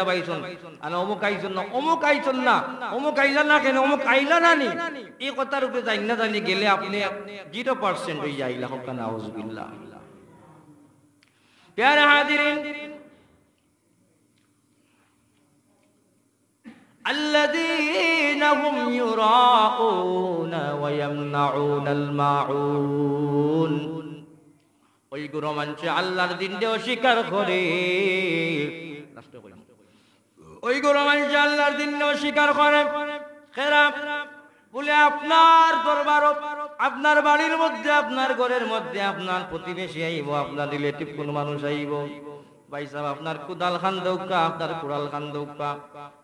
পাইছন আর অমুক আইছন না, অমুক আইছন না, অমুক আইলা না কেন, অমুক আইলা না নি, এই কথার উপরে জানি না জানি গেলে আপনি 0% হয়ে যাইলা হোক না। আউযুবিল্লাহ। প্যারা হাজিরিন, الذين هم يراءون ويمنعون الماعون, ওই গুরু মানুষ আল্লাহর দিনকে অস্বীকার করে, ওই গুরু মানুষ আল্লাহর দিনকে অস্বীকার করে। খারাপ বলে আপনার দরবার, আপনার বাড়ির মধ্যে, আপনার ঘরের মধ্যে আপনার প্রতিবেশী আইব, আপনার রিলেটিভ কোন মানুষ আইব, ভাই সাহেব আপনার কুদাল খান দৌকা, আপনার কুড়াল খান দৌকা,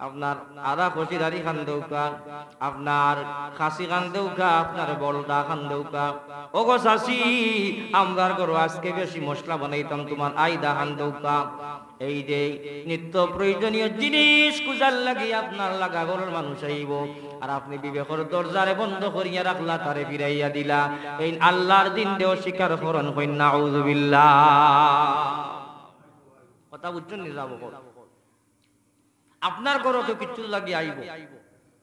আপনার আদা খসিদারি খান দৌকা, আপনার খাসি খান দৌকা, আপনার বলদা খান দৌকা, ও গো শাসি আমরার ঘর আজকে বেশি মশলা বানাইতাম, তোমার আইদা খান দৌকা। এই যে নিত্য প্রয়োজনীয় জিনিস কুজার লাগি আপনার লাগা ঘরের মানুষ আইব, আর আপনি বিবেকের দরজারে বন্ধ করিয়া রাখলা, তারে ফিরাইয়া দিলা। এই আল্লাহর দিন দেও স্বীকার করন, কই নাউযুবিল্লাহ। কথা বুঝছেন নি? যাব আপনার ঘর তো কিচ্ছু লাগি আইব,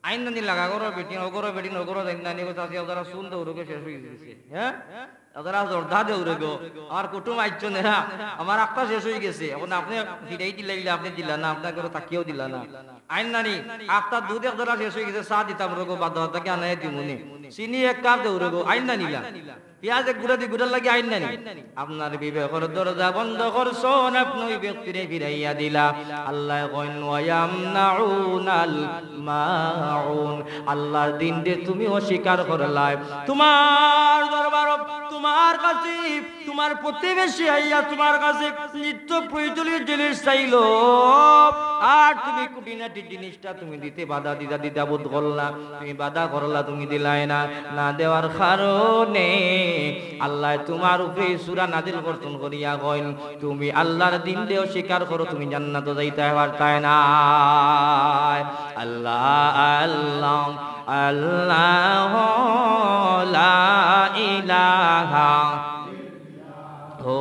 আইন নানি লাগা ঘর বেটি ওগর বেটি ওগর নানি চাষি ওরা শুন দৌড়কে শেষ হয়ে গেছে। হ্যাঁ ওরা জর্দা দৌড়ে গো, আমার কুটুম আইছো না, আমার একটা শেষ হয়ে গেছে, এখন আপনি ফিরাই দিলে আপনি দিলা না, আপনার ঘরে তাকিয়েও দিলা না। আইন নানি একটা দুধ এক ধরা শেষ হয়ে গেছে, চা দিতাম রোগো বাদ তাকে আনাই দিমুনি, চিনি এক কাপ দৌড়ে গো, আইন না নিলা, পেঁয়াজ এক গুড়া দি গুড়ার লাগে আইন নানি। আপনার বিবেকের দরজা বন্ধ করছন, আপনি ওই ব্যক্তিরে ফিরাইয়া দিলা। আল্লাহ কইন ওয়ায়ামনাউনাল মাউন, আল্লাহর দিন দে তুমি অস্বীকার করলাই। তোমার দরবার, তোমার কাছে তোমার প্রতিবেশী আইয়া তোমার কাছে নিত্য প্রয়োজনীয় জিনিস চাইলো, আর তুমি কুটিনাটি জিনিসটা তুমি দিতে বাধা দিদা বোধ করলা, তুমি বাধা করলা, তুমি দিলাই না। না দেওয়ার কারণে আল্লাহ তোমার উপরে সূরা নাজিল করতেন করিয়া কইন, তুমি আল্লাহর দিন দেও স্বীকার করো, তুমি জান্নাতে যাইতে পারতাই না। আল্লাহ আল্লাহ আল্লাহ লা ইলাহা হো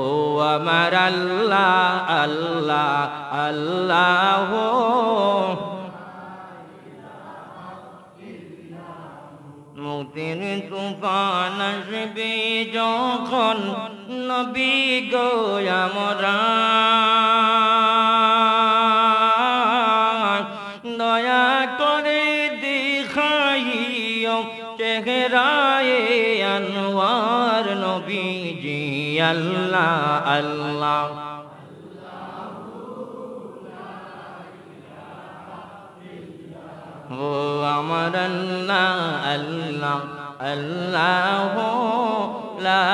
আমার আল্লাহ আল্লাহ আল্লাহ। মুক্তির তুফান আসবে যখন, নবী গো আমরা দয়া করে দেখাইও চেহারায়ে আনওয়ার নবীজি। আল্লাহ আল্লাহ ও আমার আল্লাহ আল্লাহ আল্লাহ লা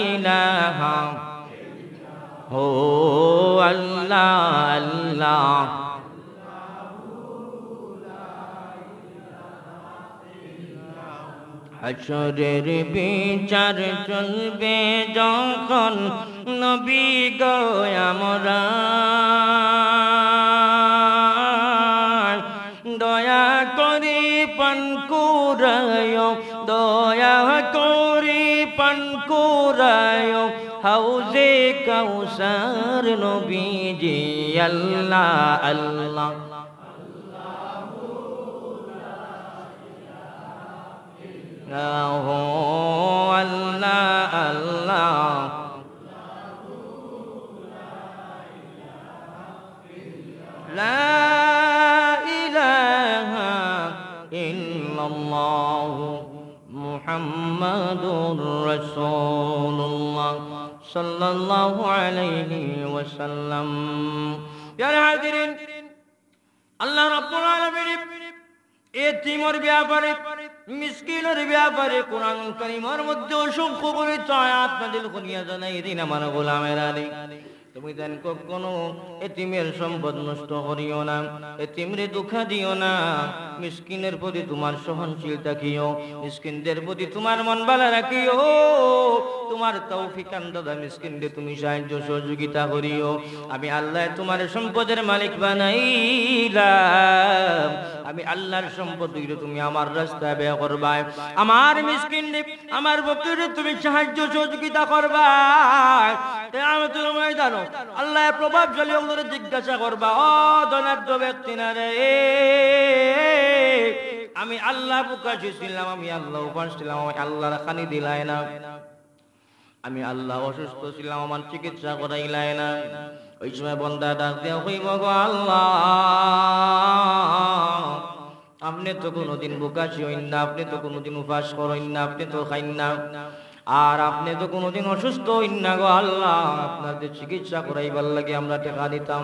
ইলাহা ও আল্লাহ আল্লাহ। হাশরের বিচার চলবে যখন, নবী গো আমরা দয়া করে পান কুরায়, দয়া করে পান কুরায় হাউজে কাউসার নবীজি। আল্লাহ আল্লাহ আল্লাহ আল্লাহ লা ইলাহা ইল্লাল্লাহু মুহাম্মাদুর রাসূলুল্লাহ সাল্লাল্লাহু আলাইহি ওয়াসাল্লাম। প্যারা হাজিরিন, আল্লাহ রাব্বুল আলামিন এতিমের ব্যাপারে, মিসকিনের ব্যাপারে কোরআন কারীমের মধ্যে অসংখ্য বলিত আয়াত নাযিল করিয়া জানাই দিন আমার গোলামের আলী, তুমি দেন কখনো এতিমের সম্পদ নষ্ট করিও না, এতিমরে দুঃখা দিও না, মিসকিনের প্রতি তোমার সহনশীল থাকিও, মিসকিনদের প্রতি তোমার মন ভালো রাখিও, তোমার তৌফিক দাদা মিসকিনদের তুমি সাহায্য সহযোগিতা করিও। আমি আল্লাহ তোমার সম্পদের মালিক বানাইলাম, আমি আল্লাহর সম্পদ হইলে তুমি আমার রাস্তায় ব্যয় করবা, আমার মিসকিন আমার ফকিরে তুমি সাহায্য সহযোগিতা করবা। কিয়ামতের ময়দানে আল্লাহ প্রভাবশালী ওগুলোরে জিজ্ঞাসা করবা, ও ধনাঢ্য ব্যক্তি না রে, আমি আল্লাহ প্রকাশে ছিলাম, আমি আল্লাহ উপাস ছিলাম, আমি আল্লাহর খানি দিলাই না, আমি আল্লাহ অসুস্থ ছিলাম, আমার চিকিৎসা করাইলাই না। ওই সময় বান্দা ডাক দিয়া কইব, গো আল্লাহ, আপনি তো কোনোদিন বুকাশি হইন না, আপনি তো কোনোদিন উপাস করেন না, আপনি তো খাইন না, আর আপনি তো কোনোদিন অসুস্থ হইন না। গো আল্লাহ, আপনাদের চিকিৎসা করাইবার লাগে আমরা টাকা দিতাম।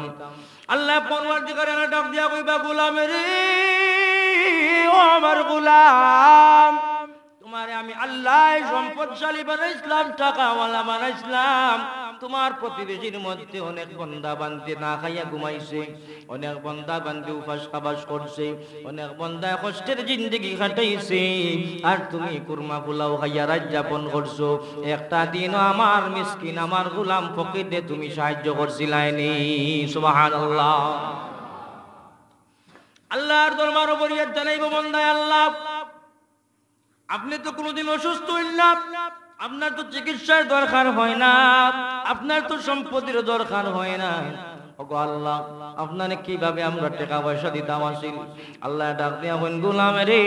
আল্লাহ পরওয়ারদিগার ডাক দিয়া কইবা, গোলামের ও আমার গোলাম, তোমারে আমি আল্লাহ সম্পদশালী বানাইছিলাম, টাকাওয়ালা বানাইছিলাম। তোমার প্রতিবেশীর মধ্যে অনেক বন্দা বান্দি না খাইয়া ঘুমাইছে, অনেক বন্দা বান্দি উপাস খাবাস করছে, অনেক বন্দা কষ্টের জিন্দগি কাটাইছে, আর তুমি কুরমা পোলাও খাইয়া রাত যাপন করছো। একটা দিন আমার মিসকিন আমার গোলাম ফকিরে তুমি সাহায্য করছিলাইনি। সুবহানাল্লাহ। আল্লাহর দরবারে ফরিয়াদ জানাইব বান্দায়, আল্লাহ আপনি তো কোনোদিন অসুস্থ হইন না, আপনার তো চিকিৎসার দরকার হয় না, আপনার তো সম্পত্তির দরকার হয় না। ওগো আল্লাহ, আপনারে কিভাবে আমরা টাকা পয়সা দিতাম আসিল? আল্লাহ ডাক দিয়া বলেন, গোলাম রে,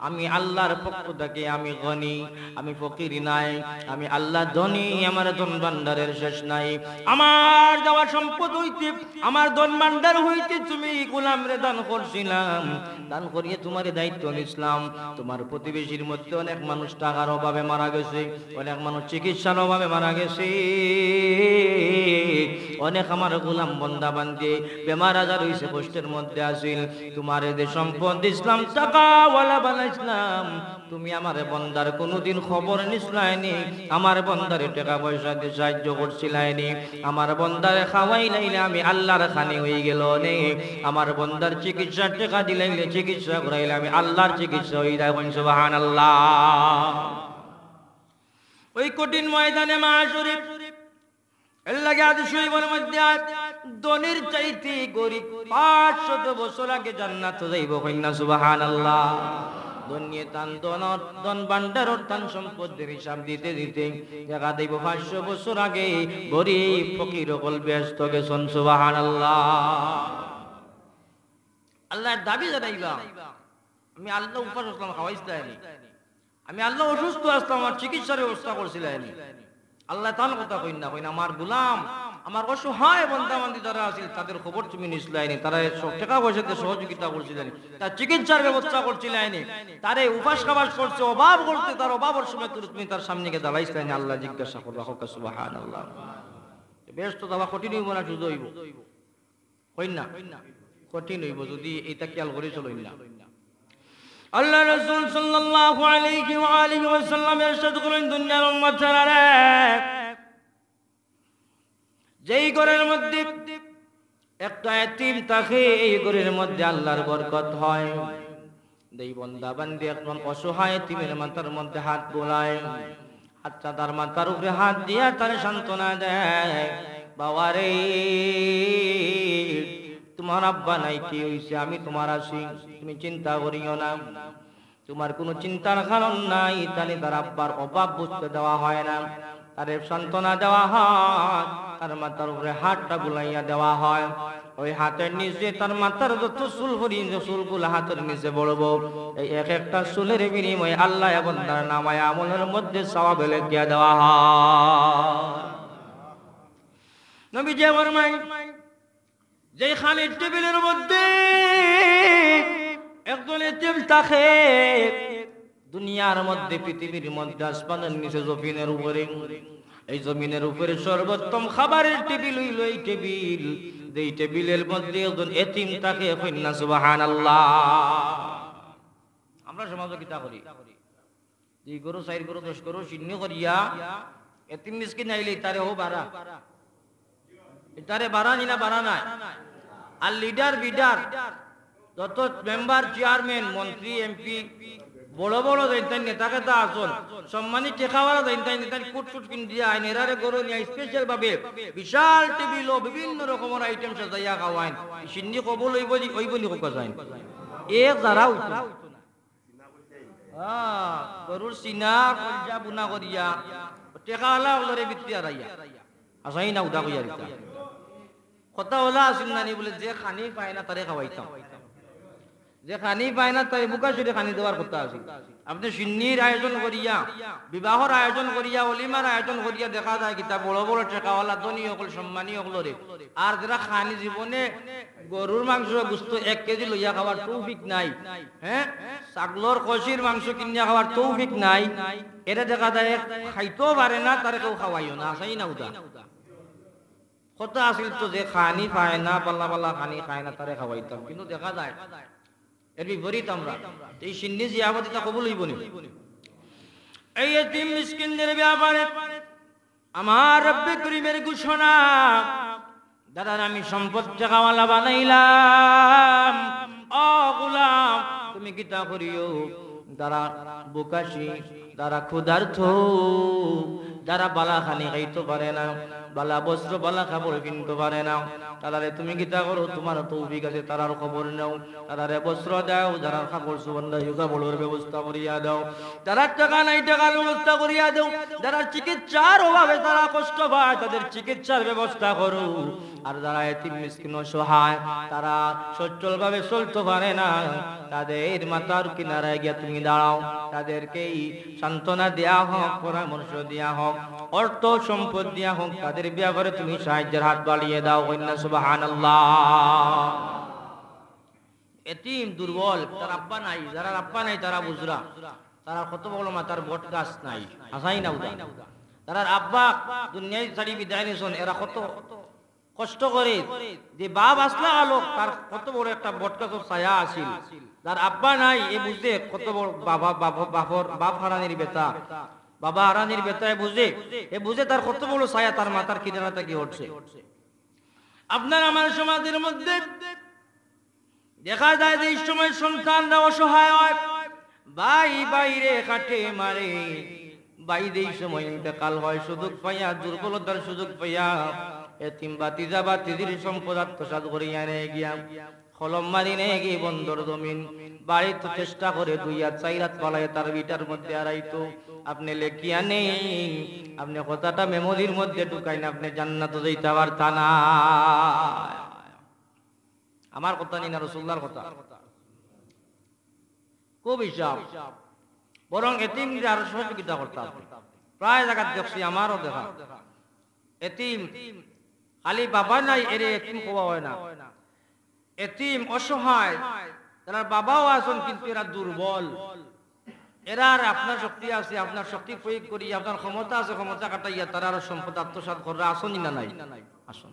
আমি আল্লাহর পক্ষ থেকে আমি গনি, আমি ফকির নাই, আমি আল্লাহ ধনী, আমার ধন ভান্ডারের শেষ নাই। আমার দেওয়া সম্পদ হইতে, আমার ধন ভান্ডার হইতে তুমি গোলামরে দান করছিলাম, দান করিয়ে তোমার দায়িত্ব নিছিলাম। তোমার প্রতিবেশীর মধ্যে অনেক মানুষ টাকার অভাবে মারা গেছে, অনেক মানুষ চিকিৎসার অভাবে মারা গেছে, অনেক আমার গোলাম বন্দা বান্দি বেমার আজার হইছে, কষ্টের মধ্যে আসিল। তোমার যে সম্পদ ইসলাম টাকাওয়ালা বানাইছিলাম, তুমি আমার বন্দার কোনোদিন খবর নিসলাইনি, আমার বন্দারে টাকা পয়সা দিয়ে সাহায্য করছিলাইনি, আমার বন্দারে খাওয়াই লাইলে আমি আল্লাহর খানি হয়ে গেল নে, আমার বন্দার চিকিৎসার টাকা দিলাইলে চিকিৎসা করাইলে আমি আল্লাহর চিকিৎসা হয়ে যায়। সুবহানাল্লাহ। ওই কঠিন ময়দানে মাহশরে এর লাগে আজ শরীফের মধ্যে ধনীর চাইতে গরিব 500 বছর আগে জান্নাত যাইব। কইনা সুবহানাল্লাহ। ধনী তান ধন ভান্ডার তান সম্পদের হিসাব দিতে দিতে দেখা দেব 500 বছর আগে গরিব ফকির সকল ব্যস্ত গেছেন। সুবহানাল্লাহ। আল্লাহর দাবি জানাইবা, আমি আল্লাহ উপাস আসলাম, খাওয়াইছিলাম, আমি আল্লাহ অসুস্থ আসলাম, আমার চিকিৎসার ব্যবস্থা করছিলাম। আল্লাহ তার কথা কইন না, কইন আমার গোলাম, আমার অসহায় বন্দা বান্দি যারা আছিল তাদের খবর তুমি নিছিলাইনি, তারা টাকা পয়সাতে সহযোগিতা করছিলেন, তার চিকিৎসার ব্যবস্থা করছিলেন, তারে উপাস খাবাস করছে, অভাব করতে, তার অভাবের সময় তুমি তার সামনে গিয়ে দাঁড়াইছিলেন। আল্লাহ জিজ্ঞাসা করবা, হোক সুবহানাল্লাহ। বেশ তো দাবা কঠিন হইব না সুযোগ হইব? কইন না কঠিন হইব যদি এটা খেয়াল করে চলইন না। আল্লাহ রাসূল সাল্লাল্লাহু আলাইহি ওয়া আলিহি ওয়াসাল্লাম ইরশাদ করেন, দুনিয়ার উম্মত ছাড়া যেই ঘরের মধ্যে একটা এতিম থাকে, এই ঘরের মধ্যে আল্লাহর বরকত হয়। দেই বান্দা বান্দি একজন অসহায় এতিমের মাথার মধ্যে হাত বোলায়, আচ্ছা তার মাথার উপরে হাত দিয়া তার সান্ত্বনা দেয়, বাবা রে তোমার আব্বা নাই, কি হইছে, আমি তোমার আছি, তুমি চিন্তা করিও না, তোমার কোনো চিন্তার কারণ নাই। তাহলে তার আব্বার অভাব বুঝতে দেওয়া হয় না, তারে সান্ত্বনা দেওয়া হয়, তার মাথার উপরে হাতটা বুলাইয়া দেওয়া হয়। ওই হাতের নিচে তার মাথার যত চুল পড়িয়েছে চুলগুলো হাতের নিচে বড়বো, এই এক একটা চুলের বিনিময়ে আল্লাহ এবং তার নামায় আমলের মধ্যে সওয়াব লিখিয়া দেওয়া হয়। নবীজি ফরমায়, যে খালি টেবিলের মধ্যে একজন এতিম থাকে, দুনিয়ার মধ্যে পৃথিবীর মধ্যে আসমানের নিচে জমিনের উপরে, এই জমিনের উপরে সর্বোত্তম খাবারের টেবিল হইল এই টেবিল, যেই টেবিলের মধ্যে একজন এতিম থাকে। কইনা সুবহানাল্লাহ। আমরা সমাজে কিতা করি, 2 গরু 4 গরু 10 গরু শূন্য করিয়া এতিম মিসকিন আইলে তারে ও বাড়া, এটারে বাড়া নিনা বাড়া নাই। আর লিডার বিডার যত মেম্বার চেয়ারম্যান মন্ত্রী এমপি বড় বড় যাইতেন নেতাকে তা আসল সম্মানী টেকাওয়ালা যাইতেন নেতান কুট কুট কিন দিয়া নেরারে গরু নিয়ে স্পেশাল ভাবে বিশাল টেবিল ও বিভিন্ন রকমের আইটেম সাজাইয়া খাওয়াইন সিন্নি কবল হইব নি কোকা যাইন এ যারা হইতো না গরুর সিনা কলজা বুনা করিয়া টেকাওয়ালা ওলরে বিত্তিয়া রাইয়া আসাই না উদা কইয়া দিতা কথা ওলা আসিল না নি বলে যে খানি পায় না তারে খাওয়াইতাম যে খানি পায় না তাই বুকা শুধু খানি দেওয়ার কথা আছে আপনি সিন্নির আয়োজন করিয়া বিবাহর আয়োজন করিয়া অলিমার আয়োজন করিয়া দেখা যায় কিতা বড় বড় টেকাওয়ালা ধনী সকল সম্মানী সকলরে আর যারা খানি জীবনে গরুর মাংস গুস্ত 1 কেজি লইয়া খাওয়ার তৌফিক নাই হ্যাঁ ছাগলর কষির মাংস কিনিয়া খাওয়ার তৌফিক নাই এটা দেখা যায় খাইতেও পারে না তারে কেউ খাওয়াইও না আসাই না উদা কথা আসিল তো যে খানি পায় না পাল্লা পাল্লা খানি খায় না তারে খাওয়াইতাম কিন্তু দেখা যায় এর বিপরীত আমরা এই সিন্নি জিয়াবত তা কবুল হইব নি এই এতিম মিসকিনদের ব্যাপারে আমার রব্বে করিমের ঘোষণা দাদা আমি সম্পদ টাকাওয়ালা বানাইলাম ও গোলাম তুমি কিতা করিও যারা বোকাশি যারা ক্ষুধার্ত যারা বালা খানি খাইতে পারে না বালা বস্ত্র বালা খাবার কিনতে পারে না তারারে তুমি কিতা করো তোমার তৌফিক আছে তারার খবর নাও তারারে বস্ত্র দাও যারা খাবার সুবন্ধা কাপড়ের ব্যবস্থা করিয়া দাও যারা টাকা নাই টাকার ব্যবস্থা করিয়া দাও যারা চিকিৎসার অভাবে তারা কষ্ট পায় তাদের চিকিৎসার ব্যবস্থা করো আর যারা এতিম মিসকিন অসহায় তারা সচ্ছল ভাবে চলতে পারে না তাদের মাথার কিনারায় গিয়া তুমি দাঁড়াও তাদেরকেই সান্ত্বনা দেয়া হোক পরামর্শ দেয়া হোক অর্থ সম্পদ দেয়া হোক তাদের ব্যাপারে তুমি সাহায্যের হাত বাড়িয়ে দাও কন্যা সুবহানাল্লাহ এতিম দুর্বল তার আব্বা নাই যারা আব্বা নাই তারা বুঝরা তারা কত বড় মাথার বট গাছ নাই আসাই না উদা তারা আব্বা দুনিয়ায় ছাড়ি বিদায় নিয়েছেন এরা কত কষ্ট করে যে বাপ আসলা আলো তার কত বড় একটা বট গাছের ছায়া আসিল যার আব্বা নাই এ বুঝে কত বড় বাপ হারানির বেতা বাবা হারানির বেতায় এ বুঝে তার কত বড় ছায়া তার মাথার কিনারাটা কি হচ্ছে আপনার আমার সমাজের মধ্যে দেখা যায় যে এই সময় সন্তানরা অসহায় হয় ভাই বাইরে কাটে মারে বাইরে এই সময় ইন্তেকাল হয় সুযোগ পাইয়া দুর্বলতার সুযোগ পাইয়া এতিম বাতিজা বাতিজির সম্পদ আত্মসাৎ করিয়া নিয়ে গিয়া কলম মারি নিয়ে গিয়ে বন্দর জমিন বাড়িতে চেষ্টা করে 2 আর 4 রাত পালায় তার বিটার মধ্যে আড়াইতো আপনি লেখিয়া নেই আপনি কথাটা মেমোরির মধ্যে ঢুকাই না আপনি জান্নাতে যাইতে পারতা না আমার কথা নি না রাসূলুল্লাহর কথা খুব হিসাব বরং এতিমদের আরো সহযোগিতা করতাম প্রায় জায়গা দেখছি আমারও দেখা এতিম খালি বাবা নাই এরে এতিম কোয়া হয় না এতিম অসহায় তারা বাবাও আছেন কিন্তু এরা দুর্বল এরা আর আপনার শক্তি আছে আপনার শক্তি প্রয়োগ করি আপনার ক্ষমতা আছে ক্ষমতা কাটাইয়া তারা আরো সম্পদ আত্মসাৎ করে আসনি না নাই আসুন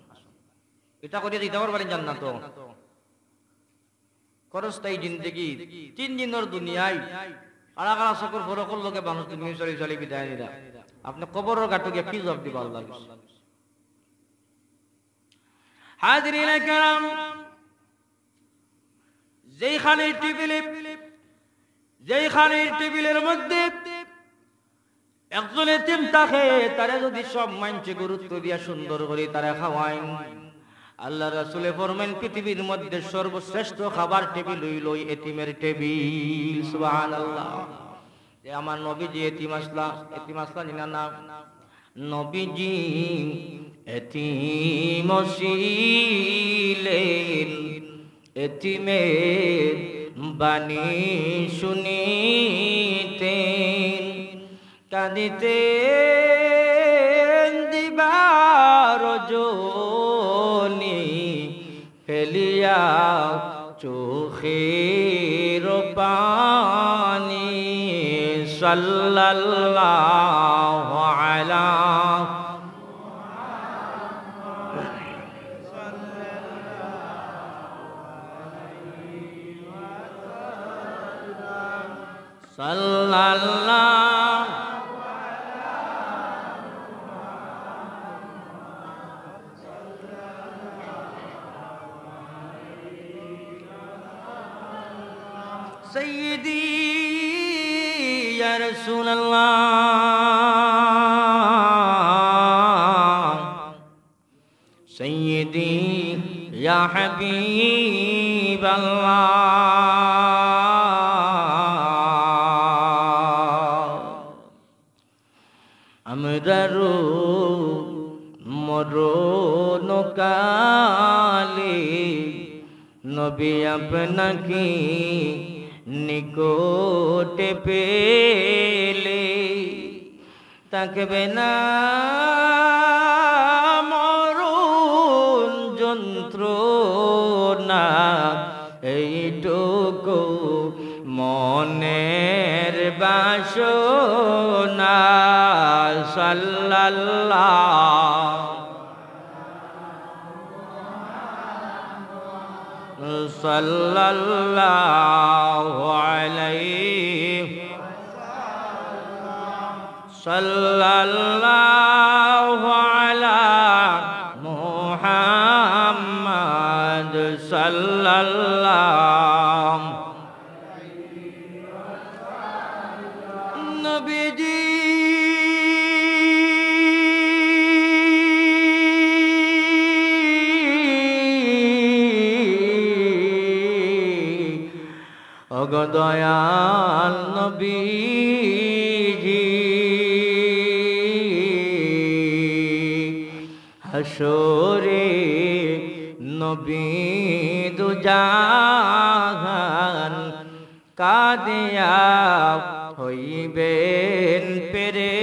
এটা করিয়া দিতে পারবেন জান্নাত খরচটাই জিন্দগি 3 দিনের দুনিয়ায় কারা কারা সকল ফরকল লোকে মানুষ দুনিয়া চলে বিদায় নিরা আপনি কবরের গাটু গিয়ে কি জবাব দিবা আল্লাহ হাজিরিন کرام যেইখানের টেবিলের মধ্যে একজন এতিম থাকে তারে যদি সব মানছে গুরুত্ব দিয়া সুন্দর করে তারা খাওয়ায় আল্লাহ রাসূলে ফরমান পৃথিবীর মধ্যে সর্বশ্রেষ্ঠ খাবার টেবিল হইল এতিমের টেবিল সুবহানাল্লাহ যে আমার নবীজি এতিম আসলা নিনা না নবীজি এতিম ছিলেন এতিমের বাণী শুনিতেন কাঁদিতেন দিবার রজনী ফেলিয়া চোখের পানি সাল্লাল্লাহু আলা সাল্লাল্লাহু سيدي রাসূলুল্লাহ সাইয়্যিদি ইয়া হাবিবাল্লাহ আমরারু মরণ কালে নবী আপনাকে নিকটে পেলে তাকবে না মরণ যন্ত্রণা এইটুকু মনের বাসনা সাল্লাল্লাহ সাল্লাল্লাহু আলাইহি সাল্লাল্লাহু আলা মুহাম্মাদ সাল্লাল্লাহু নবীজি দয়াল নবীজি হাসরে নবী দুজাহান কাদিয়া হইবেন পেরেশান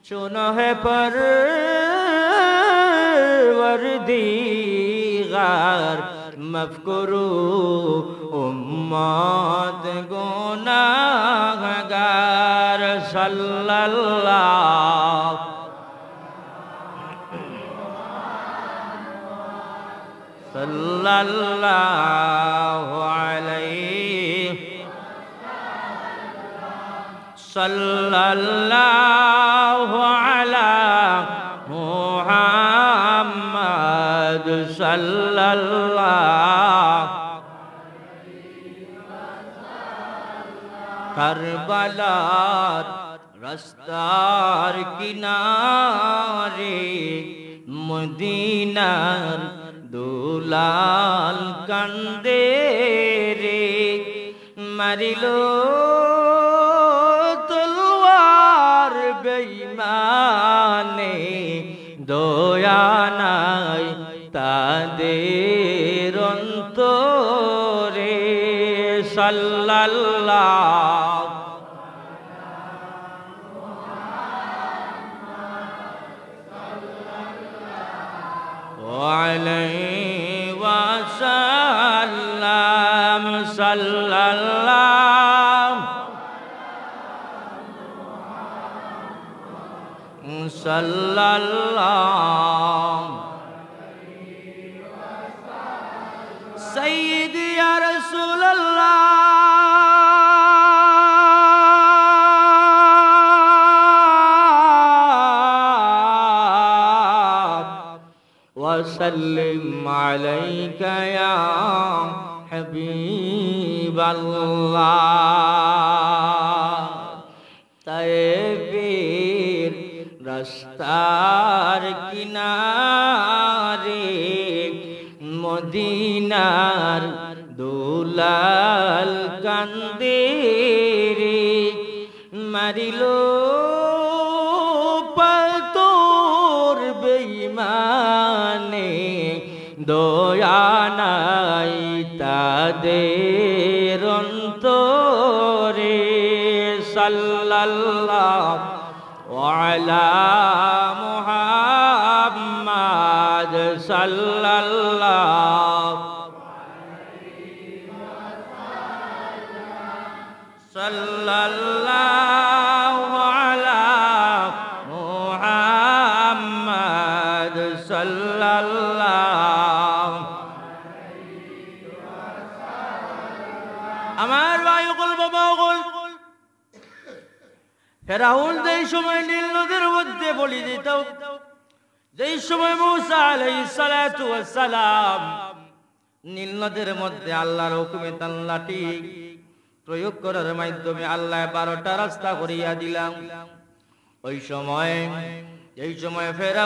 শুনো হে পরওয়ারদিগার মাফ করো উম্মত গুনাহগার সাল্লাল্লাহু সাল্লাল্লাহু আলাইহি সাল্লাল্লাহু আলা মুহাম্মাদ সাল্লাল্লাহু কারবালার রাস্তার কিনারে মদিনার দুলাল কান্দে রে মারিল তলোয়ার বেঈমানে দয়া নাই তাদের অন্তরে সাল্লাল্লাহু আলাইহি ওয়াসাল্লাম সাল্লাল্লাহু সাল্লাল্লাহু সাইয়্যিদি ইয়া রাসূলুল্লাহ وسلم عليك يا حبيب الله তায়েবের রাস্তার কিনারে মদিনার দুলাল কান্দে রে মারিল পাতর বেঈমানে দয়া নাই তাদের অন্তরে সাল্লাল্লাহু আলা মুহাম্মাদ সাল্লাল্লাহু সাল্লাল্লাহু আলা মুহাম্মাদ সাল্লাল্লাহু আমার ভাই ওগুল বাবা ওগুল ফেরাউন যেই সময় নীল নদীর মধ্যে বলি দিত যেই সময় মূসা আলাইহিস সালাতু ওয়াস সালাম নীল নদীর মধ্যে আল্লাহর হুকুমে তার লাঠি প্রয়োগ করার মাধ্যমে আল্লাহ 12টা রাস্তা করিয়া দিলাম। ওই সময় এই সময় ফেরা